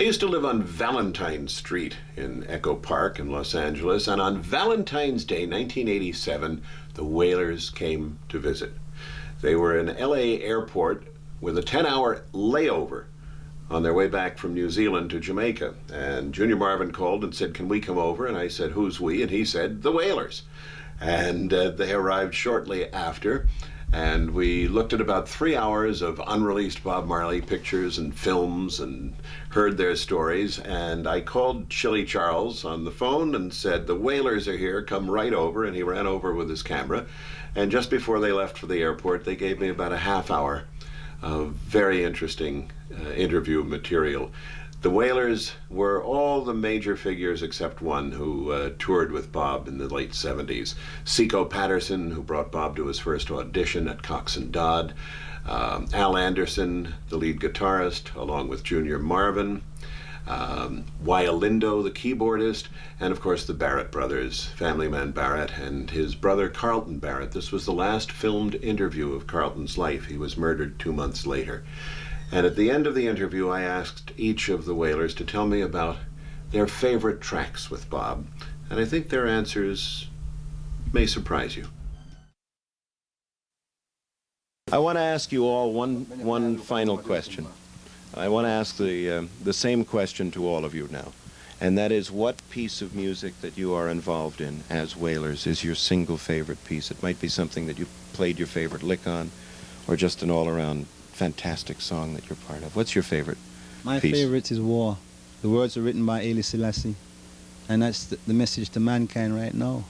I used to live on Valentine Street in Echo Park in Los Angeles, and on Valentine's Day, 1987, the Wailers came to visit. They were in LA airport with a 10-hour layover on their way back from New Zealand to Jamaica. And Junior Marvin called and said, "Can we come over?" And I said, "Who's we?" And he said, "The Wailers." And they arrived shortly after. And we looked at about 3 hours of unreleased Bob Marley pictures and films and heard their stories. And I called Chili Charles on the phone and said, "The Wailers are here, come right over." And he ran over with his camera. And just before they left for the airport, they gave me about a half hour of very interesting interview material. The Wailers were all the major figures except one who toured with Bob in the late 70s. Seco Patterson, who brought Bob to his first audition at Cox and Dodd. Al Anderson, the lead guitarist, along with Junior Marvin. Wyalindo, the keyboardist, and of course the Barrett brothers, Family Man Barrett and his brother Carlton Barrett. This was the last filmed interview of Carlton's life. He was murdered 2 months later. And at the end of the interview, I asked each of the Wailers to tell me about their favorite tracks with Bob. And I think their answers may surprise you. I want to ask you all one final question. I want to ask the same question to all of you now. And that is, what piece of music that you are involved in as Wailers is your single favorite piece? It might be something that you played your favorite lick on, or just an all-around fantastic song that you're part of. What's your favorite My piece? favorite is War. The words are written by Haile Selassie. And that's the message to mankind right now.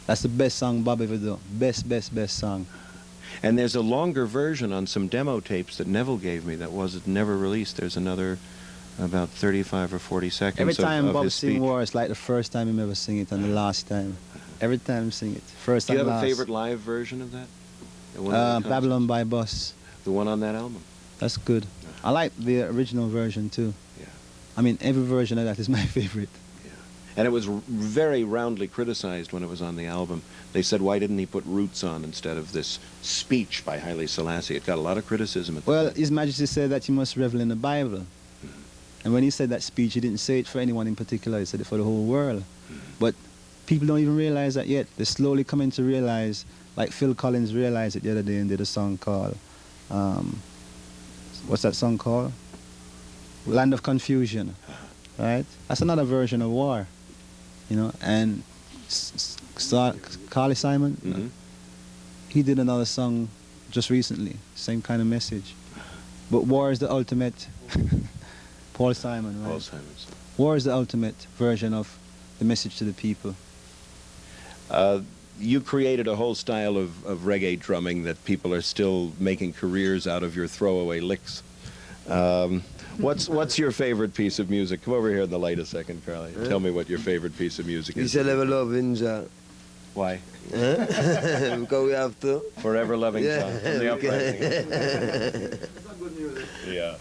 That's the best song Bob ever did. Best song. And there's a longer version on some demo tapes that Neville gave me that was never released. There's another about 35 or 40 seconds Every time of Bob his sing speech. War, it's like the first time he ever sing it and the last time. Every time he sing it. First Do you and have last. a favorite live version of that? The one at the Babylon concert? by Bus. The one on that album? That's good. I like the original version too. Yeah. I mean, every version of that is my favorite. Yeah. And it was very roundly criticized when it was on the album. They said, why didn't he put Roots on instead of this speech by Haile Selassie? It got a lot of criticism at the Well, time. His Majesty said that you must revel in the Bible. And when he said that speech, he didn't say it for anyone in particular. He said it for the whole world. But people don't even realize that yet. They're slowly coming to realize, like Phil Collins realized it the other day and did a song called, what's that song called? Land of Confusion, right? That's another version of War, you know. And Carly Simon, he did another song just recently, same kind of message. But War is the ultimate. Paul Simon, right? Paul Simon's. War is the ultimate version of the message to the people. You created a whole style of reggae drumming that people are still making careers out of your throwaway licks. What's your favorite piece of music? Come over here in the light a second, Carly. Tell me what your favorite piece of music You is. shall ever love Inja. Why? Because we have to. Forever Loving Yeah. Song from the Uprising. Yeah.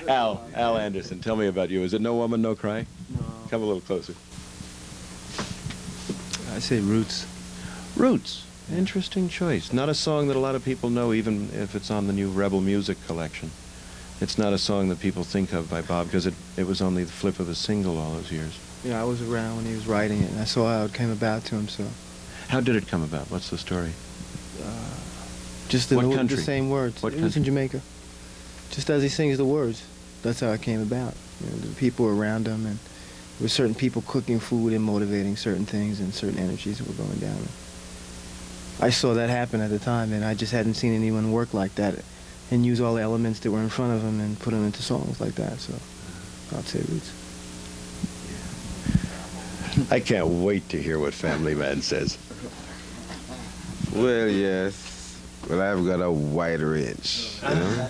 Al Anderson, tell me about you. Is it No Woman, No Cry? No. Come a little closer. I say Roots. Roots. Interesting choice. Not a song that a lot of people know, even if it's on the new Rebel Music collection. It's not a song that people think of by Bob because it was only the flip of a single all those years. Yeah, I was around when he was writing it, and I saw how it came about to him, so... How did it come about? What's the story? Just the, What country? the same words. What It was country? in Jamaica. Just as he sings the words, that's how it came about. You know, the people were around him, and there were certain people cooking food and motivating certain things and certain energies that were going down. I saw that happen at the time, and I just hadn't seen anyone work like that and use all the elements that were in front of him and put them into songs like that, so I'd say Roots. I can't wait to hear what Family Man says. Well, yes. Well, I've got a wide range, you know?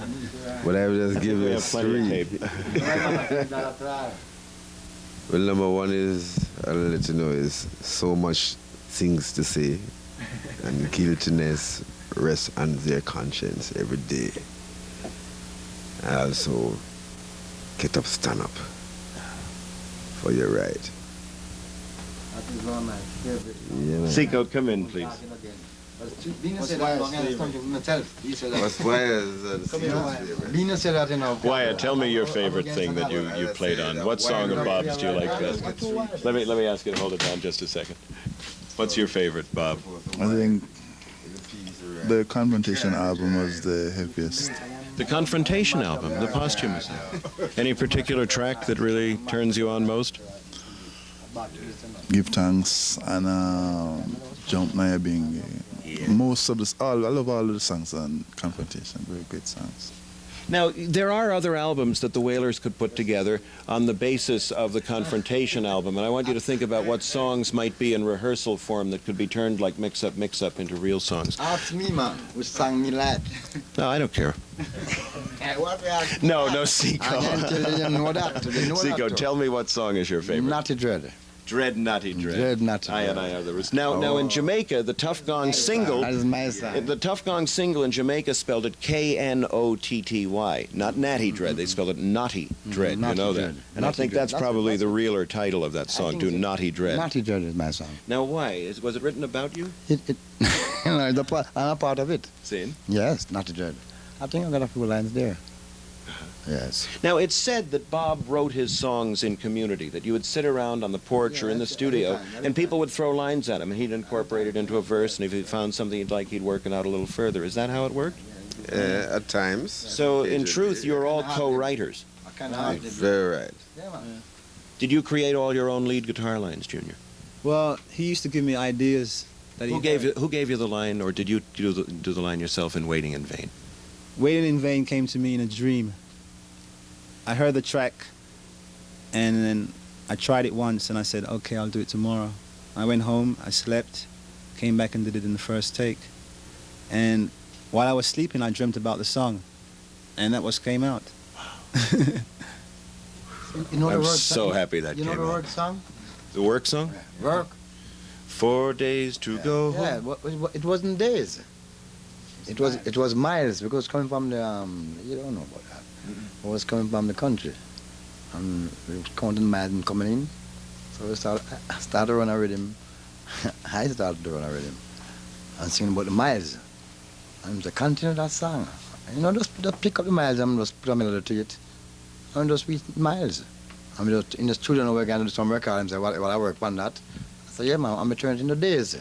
But I would just give We it have plenty of three. tape. Well, number one is, I'll let you know, is so much things to say, and guiltiness rests on their conscience every day. And also, get up, stand up for your right. That is one of my favorite. Yeah, man. Seco, come in, please. Wyatt, tell me your favorite thing that you played on. What song of Bob's do you like best? Let me ask you to hold it down just a second. What's your favorite, Bob? I think the Confrontation album was the heaviest. The Confrontation album, the posthumous album. Any particular track that really turns you on most? Give Thanks and Jump Naya Bing. Most of I love all of the songs on Confrontation, very great songs. Now, there are other albums that the Wailers could put together on the basis of the Confrontation album, and I want you to think about what songs might be in rehearsal form that could be turned like Mix Up into real songs. Ask me, man, which song me like. No, I don't care. No, Seiko. I can tell you know that. Seiko, tell me what song is your favorite. Naughty Dread. Dread, Naughty Dread. Dread, Naughty Dread. I the roots. Now in Jamaica, the Tough Gong single. That is my song. The Tough Gong single in Jamaica spelled it Knotty, not Natty Dread. They spelled it Naughty Dread. Naughty you know that. Dread. And Naughty I think Dread. that's probably the realer title of that song, too, Naughty Dread. Naughty Dread is my song. Now, why? Was it written about you? I'm a part of it. See? Yes, Naughty Dread. I think I got a few lines there. Yes. Now, it's said that Bob wrote his songs in community, that you would sit around on the porch or in the studio, and people would throw lines at him, and he'd incorporate it into a verse, and if he found something he'd like, he'd work it out a little further. Is that how it worked? At times. So, in truth, you're all co-writers. Very right. Did you create all your own lead guitar lines, Junior? Well, he used to give me ideas. Who gave you the line, or did you do the line yourself in Waiting in Vain? Waiting in Vain came to me in a dream. I heard the track, and then I tried it once, and I said, okay, I'll do it tomorrow. I went home, I slept, came back and did it in the first take. And while I was sleeping, I dreamt about the song, and that was came out. You know the I'm word so song? happy that You came know the out. word song? The work song? Work. 4 days to go Yeah, home. it wasn't days. It was miles because coming from the you don't know about that. It was coming from the country, and we were counting miles and coming in. So I started to run a rhythm. I started to run a rhythm and singing about the miles. And to continue that song, you know, just pick up the miles and just put a melody to it, and just read miles. I'm just in the studio now. We're going to do some record and say, well, I work on that. I said, yeah, man, I'm going to turn it into days,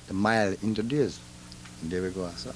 the mile into days. And there we go. So